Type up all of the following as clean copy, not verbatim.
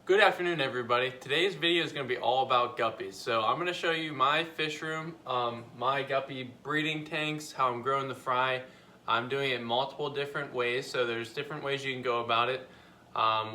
Good afternoon, everybody. Today's video is going to be all about guppies. So I'm going to show you my fish room, my guppy breeding tanks, how I'm growing the fry. I'm doing it in multiple different ways, so there's different ways you can go about it,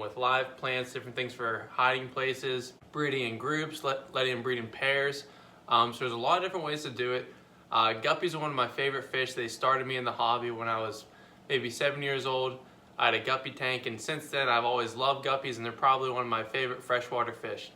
with live plants, different things for hiding places, breeding in groups, letting them breed in pairs. So there's a lot of different ways to do it. Guppies are one of my favorite fish. They started me in the hobby when I was maybe 7 years old. I had a guppy tank, and since then I've always loved guppies, and they're probably one of my favorite freshwater fish.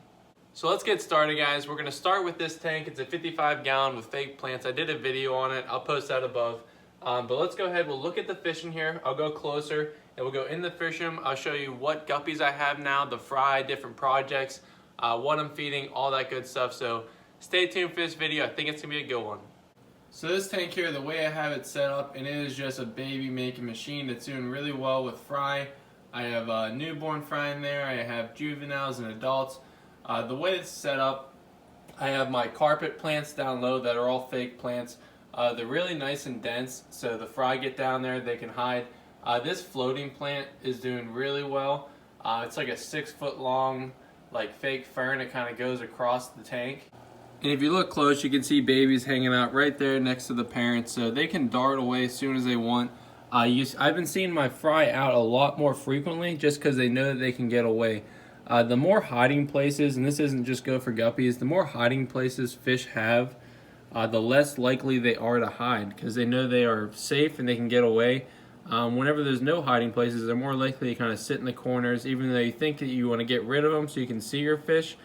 So let's get started, guys. We're going to start with this tank. It's a 55-gallon with fake plants. I did a video on it. I'll post that above. But let's go ahead. We'll look at the fish in here. I'll go closer, and we'll go in the fish room. I'll show you what guppies I have now, the fry, different projects, what I'm feeding, all that good stuff. So stay tuned for this video. I think it's going to be a good one. So this tank here, the way I have it set up, and it is just a baby making machine that's doing really well with fry. I have a newborn fry in there, I have juveniles and adults. The way it's set up, I have my carpet plants down low that are all fake plants. They're really nice and dense, so the fry get down there, they can hide. This floating plant is doing really well. It's like a 6-foot long, like fake fern. It kind of goes across the tank. And if you look close, you can see babies hanging out right there next to the parents, so they can dart away as soon as they want. I've been seeing my fry out a lot more frequently just because they know that they can get away. The more hiding places, and this isn't just go for guppies, the more hiding places fish have, the less likely they are to hide because they know they are safe and they can get away. Whenever there's no hiding places, they're more likely to kind of sit in the corners, even though you think that you want to get rid of them so you can see your fish,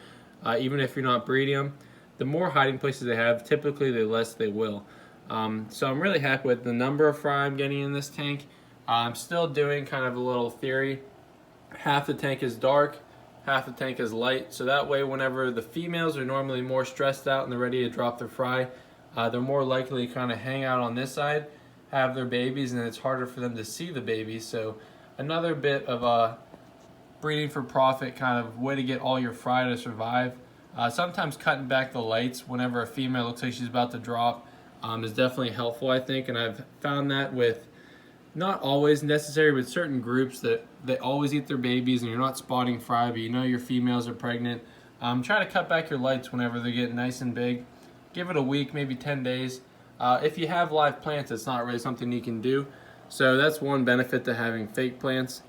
even if you're not breeding them. The more hiding places they have, typically the less they will. So I'm really happy with the number of fry I'm getting in this tank. I'm still doing kind of a little theory. Half the tank is dark, half the tank is light. So that way whenever the females are normally more stressed out and they're ready to drop their fry, they're more likely to kind of hang out on this side, have their babies, and it's harder for them to see the babies. So another bit of a breeding for profit kind of way to get all your fry to survive. Sometimes cutting back the lights whenever a female looks like she's about to drop is definitely helpful, I think, and I've found that with not always necessary, but certain groups that they always eat their babies and you're not spotting fry, but you know your females are pregnant. Try to cut back your lights whenever they get nice and big. Give it a week, maybe 10 days. If you have live plants, it's not really something you can do. So that's one benefit to having fake plants.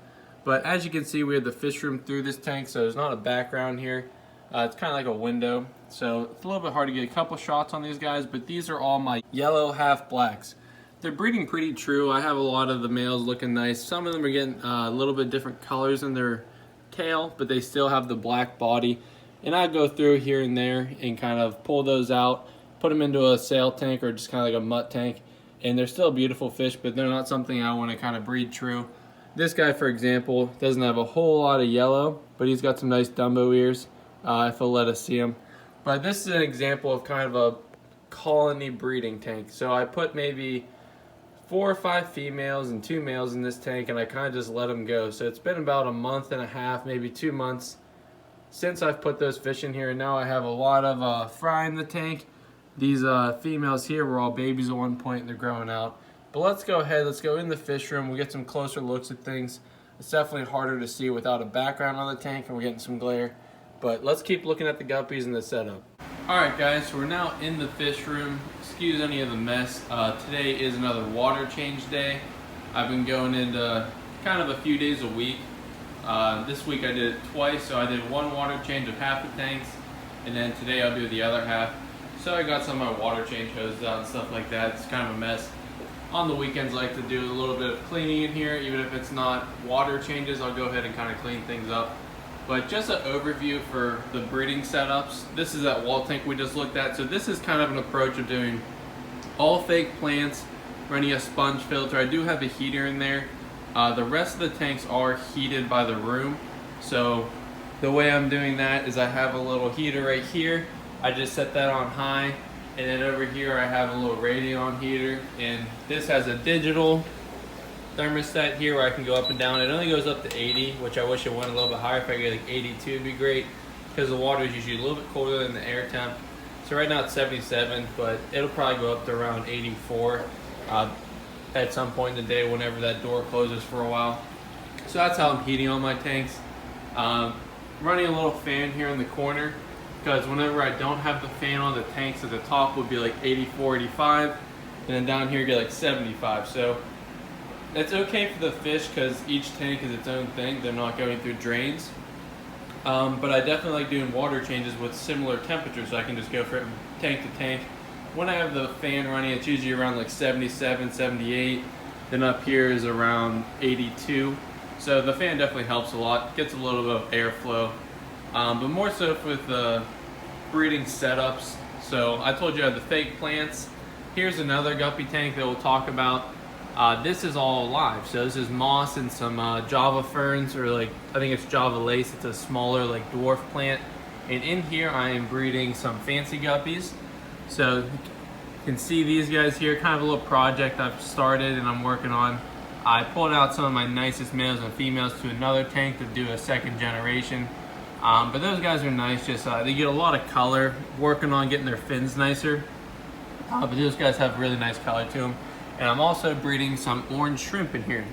But as you can see, we have the fish room through this tank, so there's not a background here. It's kind of like a window, so it's a little bit hard to get a couple shots on these guys, but these are all my yellow half blacks. They're breeding pretty true. I have a lot of the males looking nice. Some of them are getting a little bit different colors in their tail, but they still have the black body. And I go through here and there and kind of pull those out, put them into a sail tank or just kind of like a mutt tank. And they're still beautiful fish, but they're not something I want to kind of breed true. This guy, for example, doesn't have a whole lot of yellow, but he's got some nice Dumbo ears. If he'll let us see them. But this is an example of kind of a colony breeding tank. So I put maybe 4 or 5 females and 2 males in this tank, and I kind of just let them go. So it's been about a month and a half, maybe 2 months since I've put those fish in here, and now I have a lot of fry in the tank. These females here were all babies at one point and they're growing out. But let's go ahead, let's go in the fish room. We'll get some closer looks at things. It's definitely harder to see without a background on the tank and we're getting some glare. But let's keep looking at the guppies and the setup. Alright guys, so we're now in the fish room. Excuse any of the mess. Today is another water change day. I've been going into kind of a few days a week. This week I did it twice, so I did one water change of half the tanks, and then today I'll do the other half. So I got some of my water change hoses out and stuff like that. It's kind of a mess. On the weekends I like to do a little bit of cleaning in here. Even if it's not water changes, I'll go ahead and kind of clean things up. But just an overview for the breeding setups. This is that wall tank we just looked at. So this is kind of an approach of doing all fake plants, running a sponge filter. I do have a heater in there. The rest of the tanks are heated by the room. So the way I'm doing that is I have a little heater right here. I just set that on high. And then over here I have a little Radion heater. And this has a digital thermostat here where I can go up and down. It only goes up to 80, which I wish it went a little bit higher. If I get like 82 it'd be great, because the water is usually a little bit colder than the air temp. So right now it's 77, but it'll probably go up to around 84 at some point in the day whenever that door closes for a while. So that's how I'm heating all my tanks. running a little fan here in the corner because whenever I don't have the fan on, the tanks at the top would be like 84, 85, and then down here get like 75. So it's okay for the fish because each tank is its own thing. They're not going through drains. But I definitely like doing water changes with similar temperatures, so I can just go from tank to tank. When I have the fan running, it's usually around like 77, 78. Then up here is around 82. So the fan definitely helps a lot. Gets a little bit of airflow. But more so with the breeding setups. So I told you I have the fake plants. Here's another guppy tank that we'll talk about. This is all live. So this is moss and some Java ferns, or like, I think it's Java lace. It's a smaller like dwarf plant. And in here I am breeding some fancy guppies. So you can see these guys here, kind of a little project I've started and I'm working on. I pulled out some of my nicest males and females to another tank to do a second generation. But those guys are nice, just they get a lot of color, working on getting their fins nicer. But those guys have really nice color to them. And I'm also breeding some orange shrimp in here.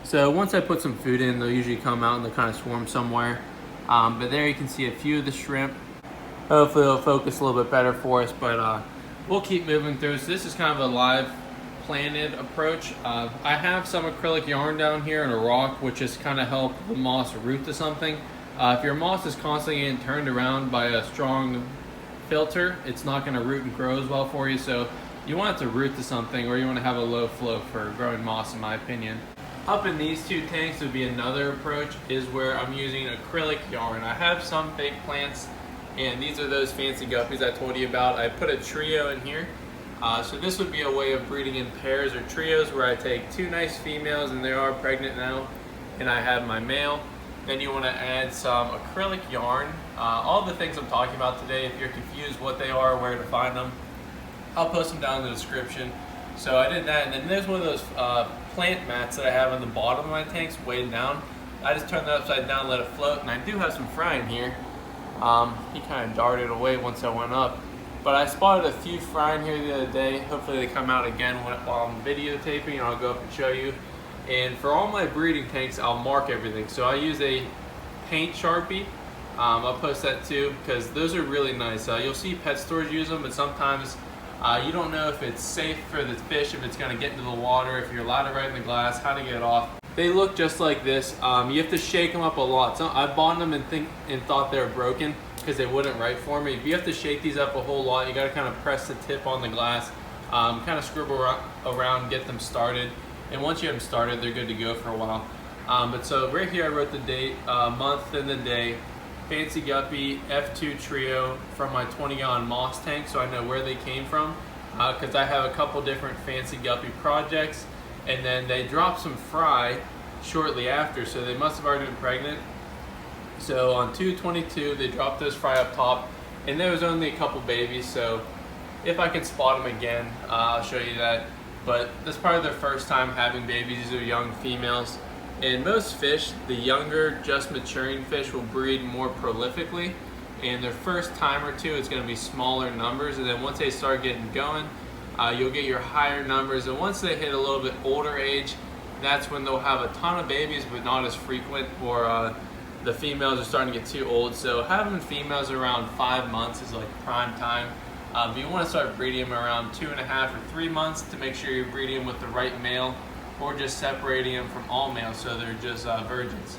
So once I put some food in, they'll usually come out and they'll kind of swarm somewhere. But there you can see a few of the shrimp. Hopefully it'll focus a little bit better for us, but we'll keep moving through. So this is kind of a live planted approach. I have some acrylic yarn down here and a rock, which is kind of help the moss root to something. If your moss is constantly getting turned around by a strong filter, it's not going to root and grow as well for you. So you want it to root to something, or you want to have a low flow for growing moss, in my opinion. Up in these two tanks would be another approach, is where I'm using acrylic yarn. I have some fake plants, and these are those fancy guppies I told you about. I put a trio in here. So this would be a way of breeding in pairs or trios, where I take two nice females, and they are pregnant now, and I have my male. Then you want to add some acrylic yarn. All the things I'm talking about today, if you're confused what they are, where to find them, I'll post them down in the description. So I did that, and then there's one of those plant mats that I have on the bottom of my tanks, weighed down. I just turned that upside down, let it float, and I do have some fry in here. He kind of darted away once I went up. But I spotted a few fry in here the other day. Hopefully they come out again while I'm videotaping, and I'll go up and show you. And for all my breeding tanks, I'll mark everything. So I use a paint Sharpie. I'll post that too, because those are really nice. You'll see pet stores use them, but sometimes you don't know if it's safe for the fish, if it's going to get into the water, if you're allowed to ride in the glass, how to get it off. They look just like this. You have to shake them up a lot. So I bought them and thought they were broken because they wouldn't write for me. But you have to shake these up a whole lot. You got to kind of press the tip on the glass, kind of scribble around, get them started. And once you have them started, they're good to go for a while. But so right here I wrote the date, month, and the day. Fancy Guppy F2 Trio from my 20-gallon moss tank, so I know where they came from, because I have a couple different Fancy Guppy projects, and then they dropped some fry shortly after, so they must have already been pregnant. So on 2/22 they dropped those fry up top, and there was only a couple babies, so if I can spot them again, I'll show you that. But that's probably their first time having babies. These are young females. And most fish, the younger, just maturing fish, will breed more prolifically. And their first time or two, it's going to be smaller numbers. And then once they start getting going, you'll get your higher numbers. And once they hit a little bit older age, that's when they'll have a ton of babies, but not as frequent, or the females are starting to get too old. So having females around 5 months is like prime time. But you want to start breeding them around 2.5 or 3 months to make sure you're breeding them with the right male, or just separating them from all males so they're just virgins.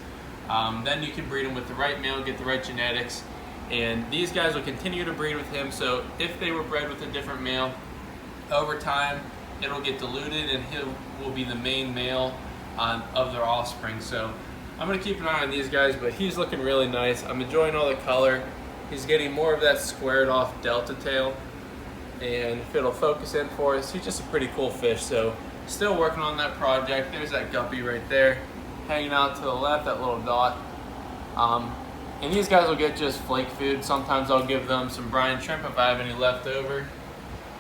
Then you can breed them with the right male, get the right genetics, and these guys will continue to breed with him. So if they were bred with a different male, over time it'll get diluted and he will be the main male of their offspring. So I'm going to keep an eye on these guys, but he's looking really nice. I'm enjoying all the color. He's getting more of that squared off delta tail, and if it'll focus in for us, he's just a pretty cool fish. So still working on that project. There's that guppy right there, hanging out to the left, that little dot. And these guys will get just flake food. Sometimes I'll give them some brine shrimp if I have any left over.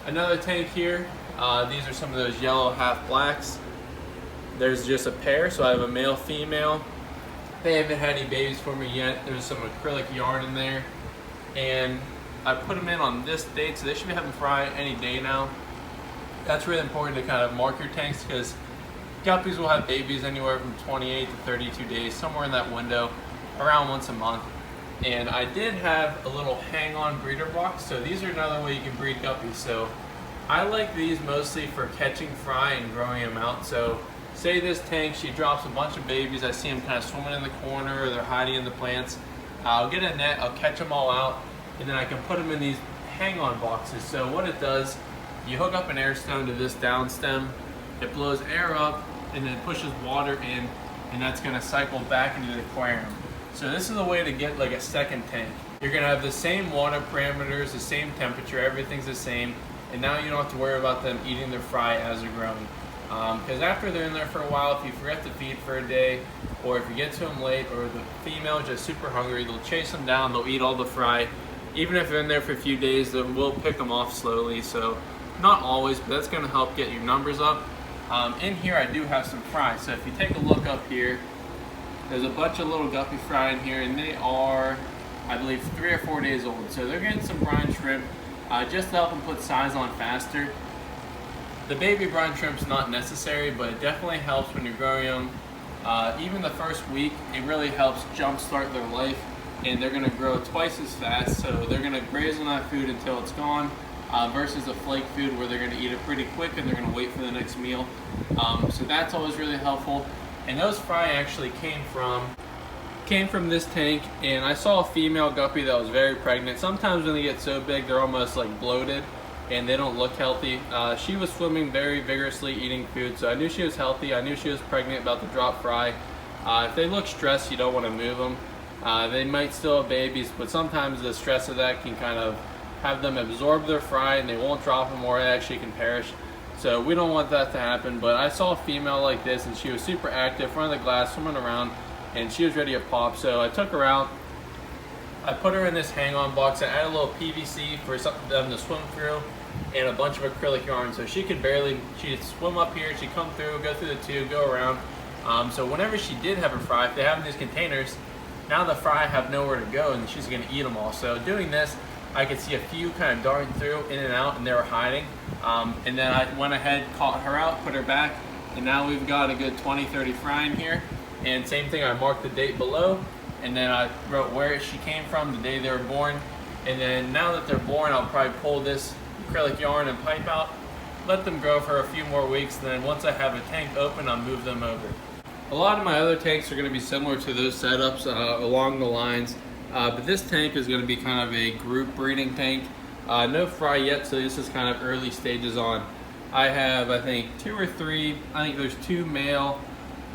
Another tank here. These are some of those yellow half blacks. There's just a pair, so I have a male, female. They haven't had any babies for me yet. There's some acrylic yarn in there. And I put them in on this date, so they should be having fry any day now. That's really important to kind of mark your tanks, because guppies will have babies anywhere from 28 to 32 days, somewhere in that window. around once a month. And I did have a little hang-on breeder box, so these are another way you can breed guppies. So I like these mostly for catching fry and growing them out. So say this tank, she drops a bunch of babies, I see them kind of swimming in the corner or they're hiding in the plants. I'll get a net, I'll catch them all out, and then I can put them in these hang-on boxes. So what it does, you hook up an air stone to this down stem, it blows air up and then pushes water in, and that's gonna cycle back into the aquarium. So this is a way to get like a second tank. You're gonna have the same water parameters, the same temperature, everything's the same, and now you don't have to worry about them eating their fry as they're growing. Because after they're in there for a while, if you forget to feed for a day, or if you get to them late, or the female is just super hungry, they'll chase them down, they'll eat all the fry. Even if they're in there for a few days, we'll pick them off slowly. So not always, but that's gonna help get your numbers up. In here I do have some fry. So if you take a look up here, there's a bunch of little guppy fry in here, and they are, I believe, 3 or 4 days old. So they're getting some brine shrimp just to help them put size on faster. The baby brine shrimp's not necessary, but it definitely helps when you're growing them. Even the first week, it really helps jumpstart their life, and they're gonna grow twice as fast. So they're gonna graze on that food until it's gone, versus a flake food where they're gonna eat it pretty quick and they're gonna wait for the next meal. So that's always really helpful. And those fry actually came from this tank, and I saw a female guppy that was very pregnant. Sometimes when they get so big, they're almost like bloated and they don't look healthy. She was swimming very vigorously, eating food, so I knew she was healthy. I knew she was pregnant, about to drop fry. If they look stressed, you don't want to move them. They might still have babies, but sometimes the stress of that can kind of have them absorb their fry and they won't drop them, or they actually can perish. So we don't want that to happen. But I saw a female like this, and she was super active, front of the glass, swimming around, and she was ready to pop. So I took her out, I put her in this hang-on box, I added a little PVC for them to swim through, and a bunch of acrylic yarn. So she'd swim up here, she'd come through, go through the tube, go around. So whenever she did have her fry, if they have in these containers, now the fry have nowhere to go and she's gonna eat them all. So doing this, I could see a few kind of darting through, in and out, and they were hiding. And then I went ahead, caught her out, put her back, and now we've got a good 20, 30 fry in here. And same thing, I marked the date below, and then I wrote where she came from, the day they were born. And then now that they're born, I'll probably pull this acrylic yarn and pipe out, let them grow for a few more weeks, and then once I have a tank open, I'll move them over. A lot of my other tanks are going to be similar to those setups along the lines, but this tank is going to be kind of a group breeding tank. No fry yet, so this is kind of early stages on. I have, I think, 2 or 3, I think there's 2 male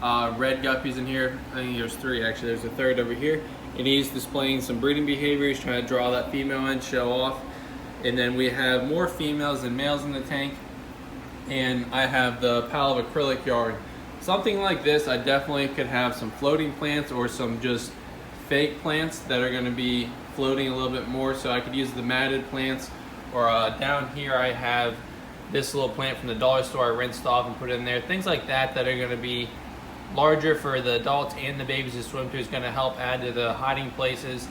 red guppies in here. I think there's 3 actually, there's a third over here. And he's displaying some breeding behavior, he's trying to draw that female in, show off. And then we have more females than males in the tank. And I have the pile of acrylic yarn. Something like this, I definitely could have some floating plants or some just fake plants that are going to be floating a little bit more. So I could use the matted plants, or down here I have this little plant from the dollar store I rinsed off and put in there. Things like that that are going to be larger for the adults and the babies to swim through, is going to help add to the hiding places.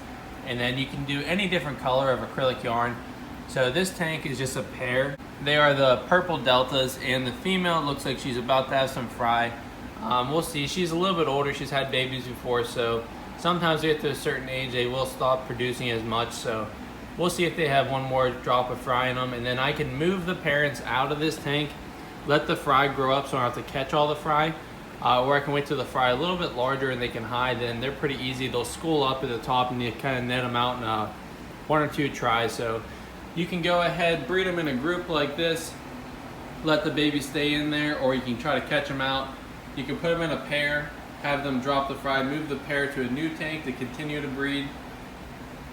And then you can do any different color of acrylic yarn. So this tank is just a pair. They are the purple deltas, and the female looks like she's about to have some fry. We'll see. She's a little bit older. She's had babies before, so sometimes they get to a certain age, they will stop producing as much. So we'll see if they have one more drop of fry in them, and then I can move the parents out of this tank, let the fry grow up so I don't have to catch all the fry, or I can wait till the fry a little bit larger and they can hide. Then they're pretty easy. They'll school up at the top and you kind of net them out in 1 or 2 tries. So you can go ahead, breed them in a group like this, let the baby stay in there, or you can try to catch them out. You can put them in a pair, have them drop the fry, move the pair to a new tank to continue to breed,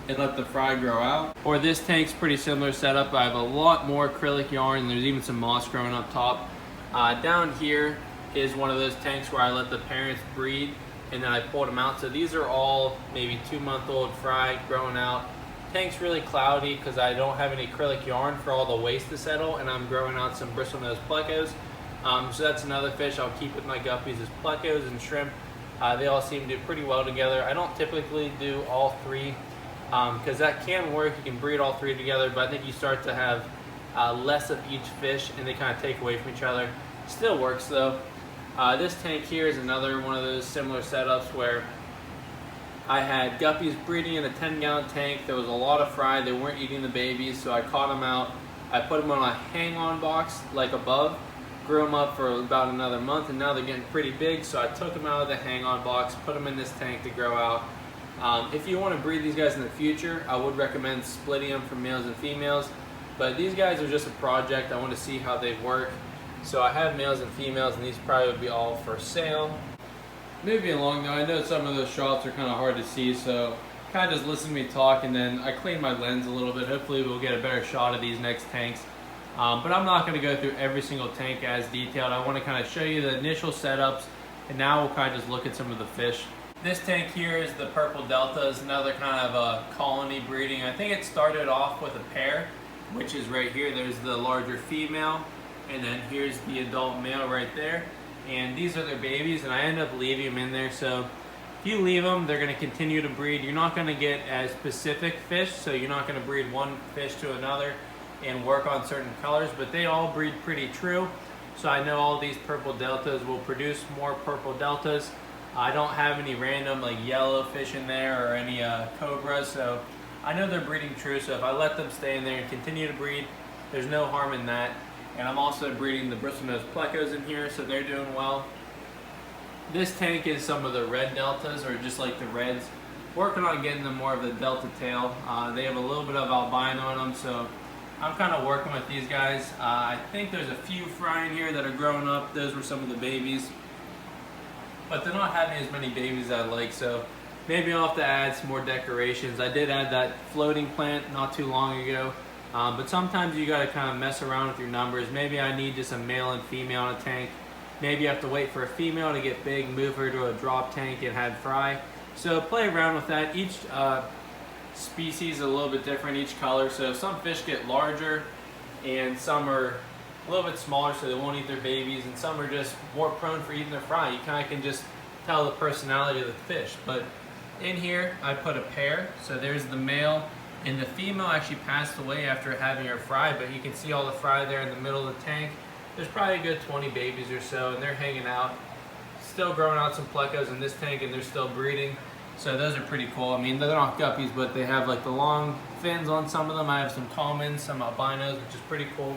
and let the fry grow out. Or this tank's pretty similar setup. I have a lot more acrylic yarn, and there's even some moss growing up top. Down here is one of those tanks where I let the parents breed, and then I pulled them out. So these are all maybe 2-month-old fry growing out. Tank's really cloudy because I don't have any acrylic yarn for all the waste to settle, and I'm growing out some bristlenose plecos. So that's another fish I'll keep with my guppies, is plecos and shrimp. They all seem to do pretty well together. I don't typically do all 3 because that can work. You can breed all 3 together, but I think you start to have less of each fish and they kind of take away from each other. Still works though. This tank here is another one of those similar setups where I had guppies breeding in a 10-gallon tank. There was a lot of fry. They weren't eating the babies, so I caught them out. I put them on a hang-on box like above, grew them up for about another month, and now they're getting pretty big, so I took them out of the hang-on box, put them in this tank to grow out. If you want to breed these guys in the future, I would recommend splitting them from males and females, but these guys are just a project. I want to see how they work. So I have males and females, and these probably would be all for sale. Moving along though, I know some of those shots are kind of hard to see, so kind of just listen to me talk, and then I clean my lens a little bit. Hopefully we'll get a better shot of these next tanks. But I'm not going to go through every single tank as detailed. I want to kind of show you the initial setups, and now we'll kind of just look at some of the fish. This tank here is the purple deltas, another kind of a colony breeding. I think it started off with a pair, which is right here. There's the larger female, and then here's the adult male right there. And these are their babies, and I end up leaving them in there. So if you leave them, they're going to continue to breed. You're not going to get as specific fish, so you're not going to breed one fish to another and work on certain colors, but they all breed pretty true. So I know all these purple deltas will produce more purple deltas. I don't have any random like yellow fish in there or any cobras, so I know they're breeding true. So if I let them stay in there and continue to breed, there's no harm in that. And I'm also breeding the bristlenose plecos in here, so they're doing well. This tank is some of the red deltas, or just like the reds. Working on getting them more of the delta tail. They have a little bit of albino in them, so I'm kind of working with these guys. I think there's a few fry in here that are growing up. Those were some of the babies. But they're not having as many babies as I like, so maybe I'll have to add some more decorations. I did add that floating plant not too long ago. But sometimes you got to kind of mess around with your numbers. Maybe I need just a male and female in a tank. Maybe you have to wait for a female to get big, move her to a drop tank and have fry. So play around with that. Each species is a little bit different, each color. So some fish get larger and some are a little bit smaller, so they won't eat their babies, and some are just more prone for eating their fry. You kind of can just tell the personality of the fish. But in here I put a pair. So there's the male. And the female actually passed away after having her fry, but you can see all the fry there in the middle of the tank. There's probably a good 20 babies or so, and they're hanging out. Still growing out some plecos in this tank, and they're still breeding. So those are pretty cool. I mean, they're not guppies, but they have like the long fins on some of them. I have some commons, some albinos, which is pretty cool.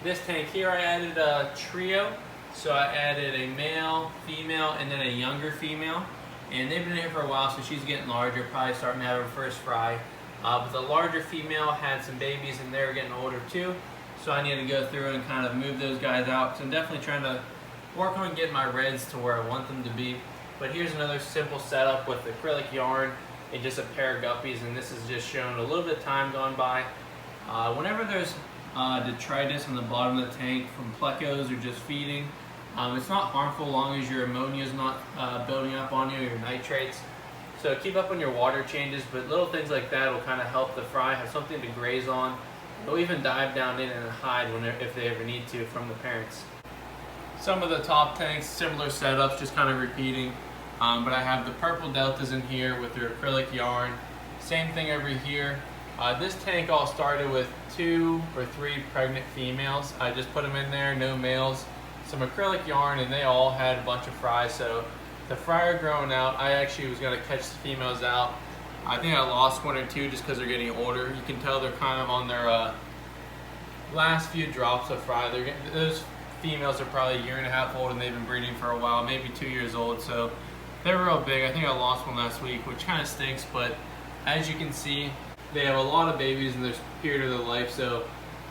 This tank here, I added a trio. So I added a male, female, and then a younger female. And they've been here for a while, so she's getting larger, probably starting to have her first fry. But the larger female had some babies, and they're getting older too. So I need to go through and kind of move those guys out. So I'm definitely trying to work on getting my reds to where I want them to be. But here's another simple setup with acrylic yarn and just a pair of guppies, and this is just showing a little bit of time gone by. Whenever there's detritus on the bottom of the tank from plecos or just feeding, it's not harmful as long as your ammonia is not building up on you, your nitrates. So keep up on your water changes, but little things like that will kind of help the fry have something to graze on. They'll even dive down in and hide if they ever need to from the parents. Some of the top tanks, similar setups, just kind of repeating. But I have the purple deltas in here with their acrylic yarn. Same thing over here. This tank all started with 2 or 3 pregnant females. I just put them in there, no males. Some acrylic yarn, and they all had a bunch of fry. So the fry are growing out. I actually was going to catch the females out. I think I lost 1 or 2 just because they're getting older. You can tell they're kind of on their last few drops of fry. Those females are probably 1.5 years old, and they've been breeding for a while, maybe 2 years old. So they're real big. I think I lost one last week, which kind of stinks. But as you can see, they have a lot of babies in this period of their life. So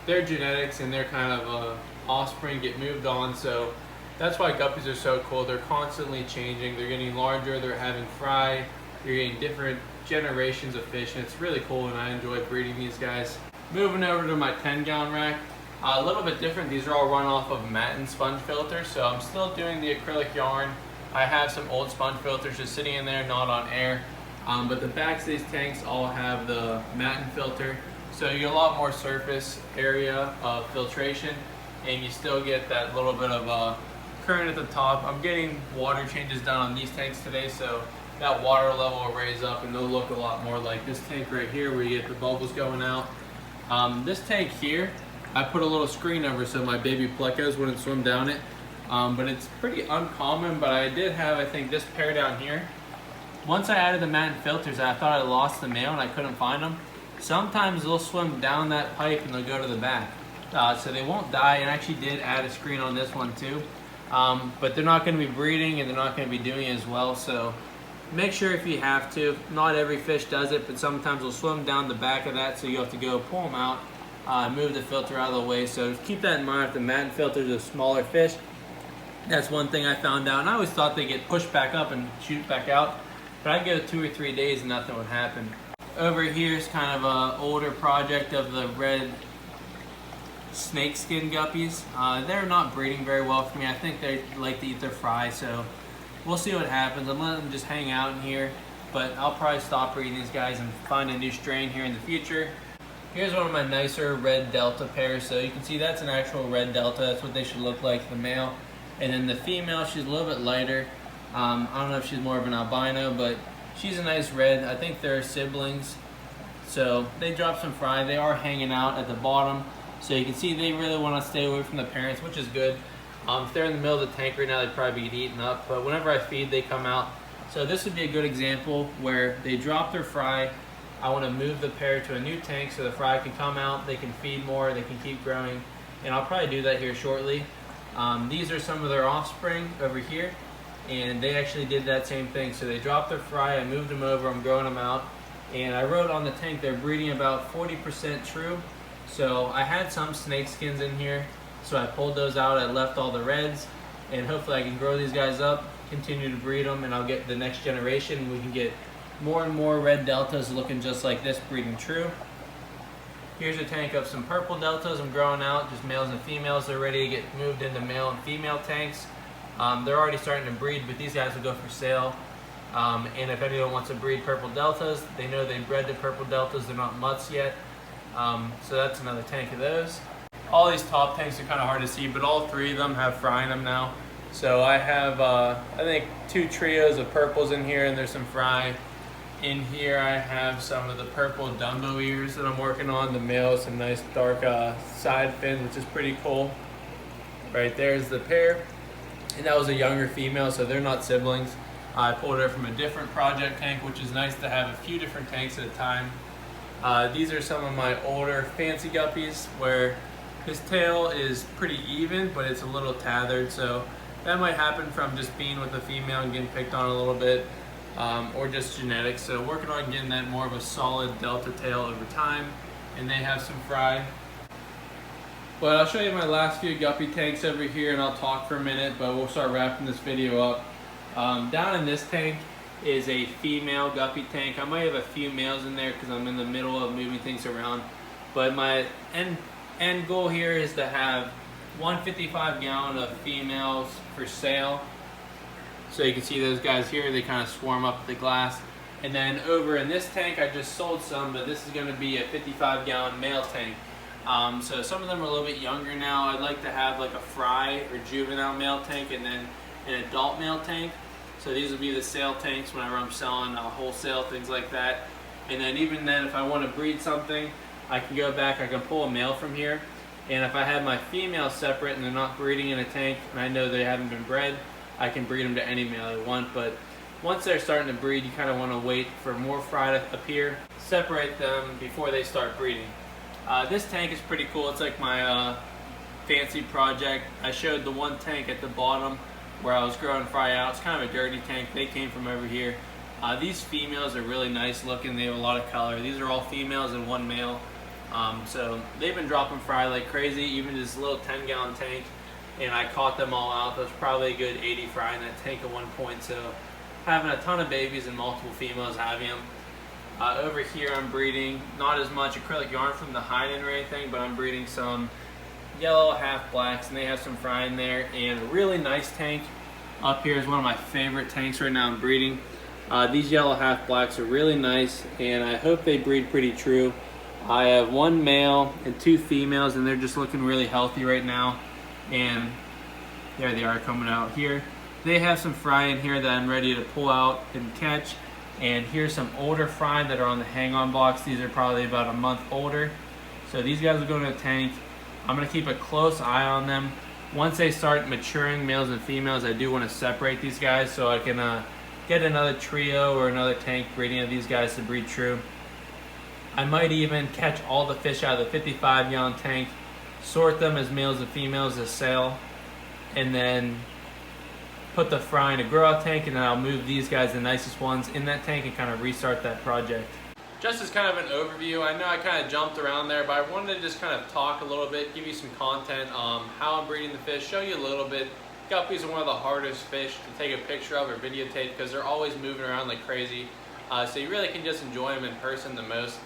their genetics and their kind of offspring get moved on. So that's why guppies are so cool. They're constantly changing. They're getting larger. They're having fry. You're getting different generations of fish, and it's really cool, and I enjoy breeding these guys. Moving over to my 10-gallon rack, a little bit different. These are all run off of Matin sponge filters, so I'm still doing the acrylic yarn. I have some old sponge filters just sitting in there, not on air, but the backs of these tanks all have the Matin filter, so you get a lot more surface area of filtration, and you still get that little bit of current at the top. I'm getting water changes done on these tanks today, so that water level will raise up, and they'll look a lot more like this tank right here where you get the bubbles going out. This tank here, I put a little screen over so my baby plecos wouldn't swim down it, but it's pretty uncommon. But I did have, I think, this pair down here. once I added the matte filters, I thought I lost the male and I couldn't find them. Sometimes they'll swim down that pipe and they'll go to the back. So they won't die, and I actually did add a screen on this one too. But they're not going to be breeding and they're not going to be doing it as well. So make sure if you have to, not every fish does it, but sometimes they'll swim down the back of that, so you have to go pull them out, move the filter out of the way. So keep that in mind. If the matte filters are smaller fish, that's one thing I found out. And I always thought they get pushed back up and shoot back out, but I'd go 2 or 3 days and nothing would happen. Over here is kind of an older project of the red snakeskin guppies. They're not breeding very well for me. I think they like to eat their fry, so we'll see what happens. I'm letting them just hang out in here, but I'll probably stop breeding these guys and find a new strain here in the future. Here's one of my nicer red delta pairs. So you can see that's an actual red delta. That's what they should look like, the male. And then the female, she's a little bit lighter. I don't know if she's more of an albino, but she's a nice red. I think they're siblings. So they dropped some fry. They are hanging out at the bottom. So you can see they really want to stay away from the parents, which is good. If they're in the middle of the tank right now, they'd probably get eaten up. But whenever I feed, they come out. So this would be a good example where they drop their fry. I want to move the pair to a new tank so the fry can come out. They can feed more. They can keep growing. And I'll probably do that here shortly. These are some of their offspring over here. And they actually did that same thing. So they dropped their fry. I moved them over. I'm growing them out. And I wrote on the tank they're breeding about 40% true. So I had some snake skins in here, so I pulled those out. I left all the reds, and hopefully I can grow these guys up, continue to breed them, and I'll get the next generation. We can get more and more red deltas looking just like this, breeding true. Here's a tank of some purple deltas I'm growing out, just males and females. They're ready to get moved into male and female tanks. They're already starting to breed, but these guys will go for sale. And if anyone wants to breed purple deltas, they know they bred the purple deltas. They're not mutts yet. So that's another tank of those. All these top tanks are kind of hard to see, but all 3 of them have fry in them now. So I have, I think, 2 trios of purples in here, and there's some fry. In here I have some of the purple Dumbo ears that I'm working on. The male, some nice dark side fin, which is pretty cool. Right there's the pair. And that was a younger female, so they're not siblings. I pulled her from a different project tank, which is nice to have a few different tanks at a time. These are some of my older fancy guppies where his tail is pretty even, but it's a little tethered, so that might happen from just being with a female and getting picked on a little bit, or just genetics. So working on getting that more of a solid delta tail over time, and they have some fry. But I'll show you my last few guppy tanks over here, and I'll talk for a minute, but we'll start wrapping this video up. Down in this tank is a female guppy tank. I might have a few males in there because I'm in the middle of moving things around. But my end goal here is to have 155 gallon of females for sale. So you can see those guys here, they kind of swarm up the glass. And then over in this tank, I just sold some, but this is going to be a 55 gallon male tank. So some of them are a little bit younger now. I'd like to have like a fry or juvenile male tank and then an adult male tank. So these will be the sale tanks whenever I'm selling wholesale, things like that. And then even then, if I want to breed something, I can go back, I can pull a male from here. And if I have my females separate and they're not breeding in a tank, and I know they haven't been bred, I can breed them to any male I want. But once they're starting to breed, you kind of want to wait for more fry to appear, separate them before they start breeding. This tank is pretty cool. It's like my fancy project. I showed the one tank at the bottom where I was growing fry out. It's kind of a dirty tank. They came from over here. These females are really nice looking. They have a lot of color. These are all females and one male. So they've been dropping fry like crazy, even this little 10-gallon tank. And I caught them all out. There's probably a good 80 fry in that tank at one point. So having a ton of babies and multiple females having them. Over here I'm breeding not as much acrylic yarn from the hide-in or anything, but I'm breeding some yellow half blacks, and they have some fry in there. And a really nice tank up here is one of my favorite tanks right now I'm breeding. These yellow half blacks are really nice, and I hope they breed pretty true. I have one male and 2 females, and they're just looking really healthy right now. And there they are coming out here. They have some fry in here that I'm ready to pull out and catch. And here's some older fry that are on the hang-on box. These are probably about a month older. So these guys are going to a tank. I'm going to keep a close eye on them. Once they start maturing, males and females, I do want to separate these guys so I can get another trio or another tank breeding of these guys to breed true. I might even catch all the fish out of the 55 gallon tank, sort them as males and females to sale, and then put the fry in a grow out tank, and then I'll move these guys, the nicest ones, in that tank and kind of restart that project. Just as kind of an overview, I know I kind of jumped around there, but I wanted to just kind of talk a little bit, give you some content on how I'm breeding the fish, show you a little bit. Guppies are one of the hardest fish to take a picture of or videotape because they're always moving around like crazy. So you really can just enjoy them in person the most,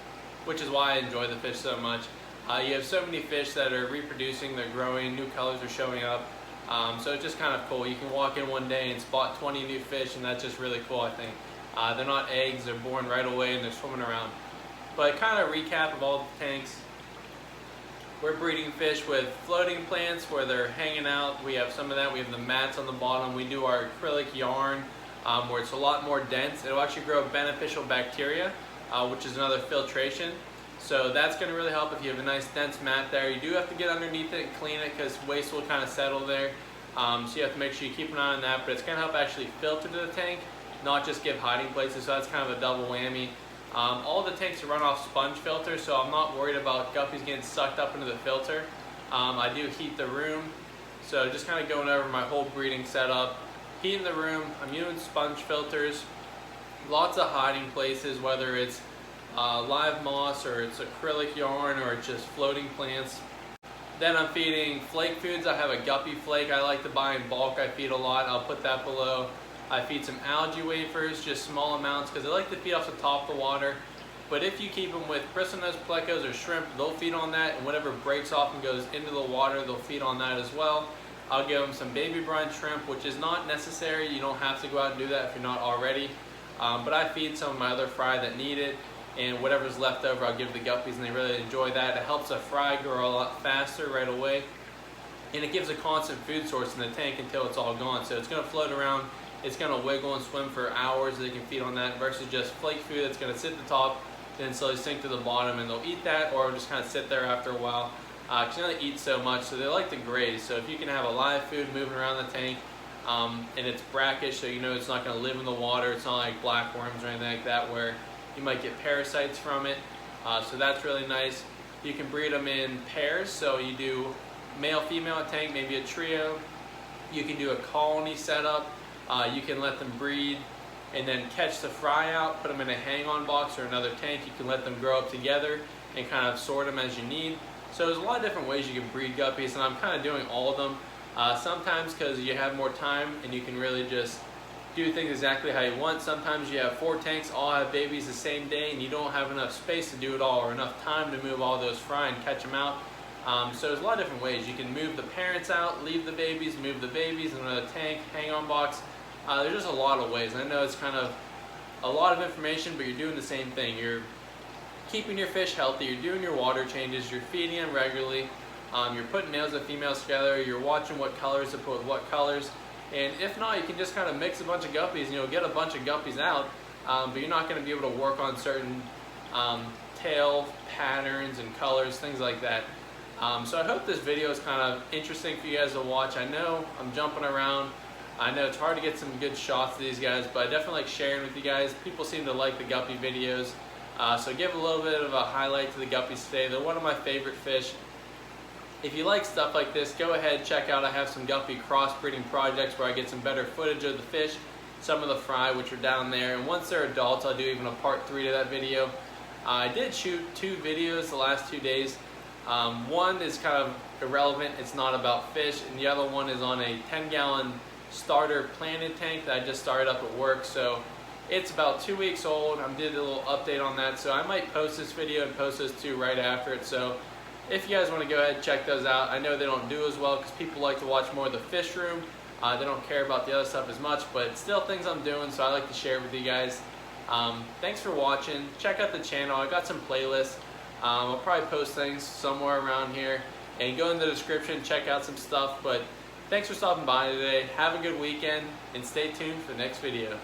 which is why I enjoy the fish so much. You have so many fish that are reproducing, they're growing, new colors are showing up. So it's just kind of cool. You can walk in one day and spot 20 new fish, and that's just really cool, I think. They're not eggs, they're born right away and they're swimming around. But kind of recap of all the tanks. We're breeding fish with floating plants where they're hanging out. We have some of that. We have the mats on the bottom. We do our acrylic yarn where it's a lot more dense. It'll actually grow beneficial bacteria, which is another filtration. So that's going to really help if you have a nice dense mat there. You do have to get underneath it and clean it because waste will kind of settle there. So you have to make sure you keep an eye on that. But it's going to help actually filter to the tank, not just give hiding places. So that's kind of a double whammy. All the tanks run off sponge filters, so I'm not worried about guppies getting sucked up into the filter. I do heat the room, so just kind of going over my whole breeding setup. Heating the room, I'm using sponge filters, lots of hiding places, whether it's live moss or it's acrylic yarn or it's just floating plants. Then I'm feeding flake foods. I have a guppy flake I like to buy in bulk. I feed a lot. I'll put that below. I feed some algae wafers, just small amounts, because they like to feed off the top of the water. But if you keep them with bristlenose plecos or shrimp, they'll feed on that, and whatever breaks off and goes into the water, they'll feed on that as well. I'll give them some baby brine shrimp, which is not necessary. You don't have to go out and do that if you're not already. But I feed some of my other fry that need it, and whatever's left over I'll give the guppies, and they really enjoy that. It helps a fry grow a lot faster right away, and it gives a constant food source in the tank until it's all gone. So it's going to float around. It's going to wiggle and swim for hours. They can feed on that versus just flake food that's going to sit at the top, then slowly sink to the bottom, and they'll eat that or just kind of sit there after a while. Because they eat so much, so they like to graze. So if you can have a live food moving around the tank, and it's brackish, so you know it's not going to live in the water. It's not like black worms or anything like that where you might get parasites from it. So that's really nice. You can breed them in pairs, so you do male-female tank, maybe a trio. You can do a colony setup. You can let them breed and then catch the fry out, put them in a hang-on box or another tank. You can let them grow up together and kind of sort them as you need. So there's a lot of different ways you can breed guppies, and I'm kind of doing all of them. Sometimes because you have more time and you can really just do things exactly how you want. Sometimes you have 4 tanks, all have babies the same day, and you don't have enough space to do it all or enough time to move all those fry and catch them out. So there's a lot of different ways. You can move the parents out, leave the babies, move the babies in another tank, hang-on box. There's just a lot of ways. I know it's kind of a lot of information, but you're doing the same thing. You're keeping your fish healthy, you're doing your water changes, you're feeding them regularly, you're putting males and females together, you're watching what colors to put with what colors. And if not, you can just kind of mix a bunch of guppies and you'll get a bunch of guppies out, but you're not going to be able to work on certain tail patterns and colors, things like that. So I hope this video is kind of interesting for you guys to watch. I know I'm jumping around. I know it's hard to get some good shots of these guys, but I definitely like sharing with you guys. People seem to like the guppy videos. So give a little bit of a highlight to the guppies today. They're one of my favorite fish. If you like stuff like this, go ahead, check out. I have some guppy crossbreeding projects where I get some better footage of the fish, some of the fry, which are down there. And once they're adults, I'll do even a part 3 to that video. I did shoot 2 videos the last 2 days. One is kind of irrelevant. It's not about fish. And the other one is on a 10-gallon starter planted tank that I just started up at work. So it's about 2 weeks old. I did a little update on that. So I might post this video and post those 2 right after it. So if you guys want to go ahead and check those out, I know they don't do as well because people like to watch more of the fish room. They don't care about the other stuff as much, but it's still things I'm doing, so I like to share with you guys. Thanks for watching. Check out the channel. I got some playlists. I'll probably post things somewhere around here. And go in the description, check out some stuff. But thanks for stopping by today. Have a good weekend, and stay tuned for the next video.